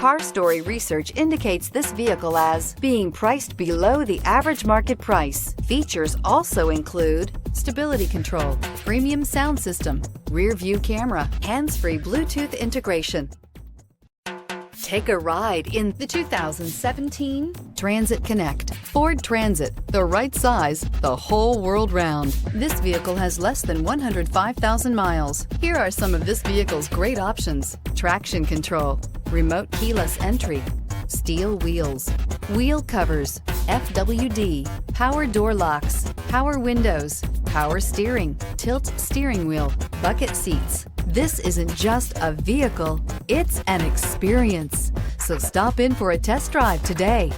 Car Story research indicates this vehicle as being priced below the average market price. Features also include stability control, premium sound system, rear view camera, hands-free Bluetooth integration. Take a ride in the 2017 Transit Connect. Ford Transit, the right size, the whole world round. This vehicle has less than 105,000 miles. Here are some of this vehicle's great options: traction control, remote keyless entry, steel wheels, wheel covers, FWD, power door locks, power windows, power steering, tilt steering wheel, bucket seats. This isn't just a vehicle, it's an experience. So stop in for a test drive today.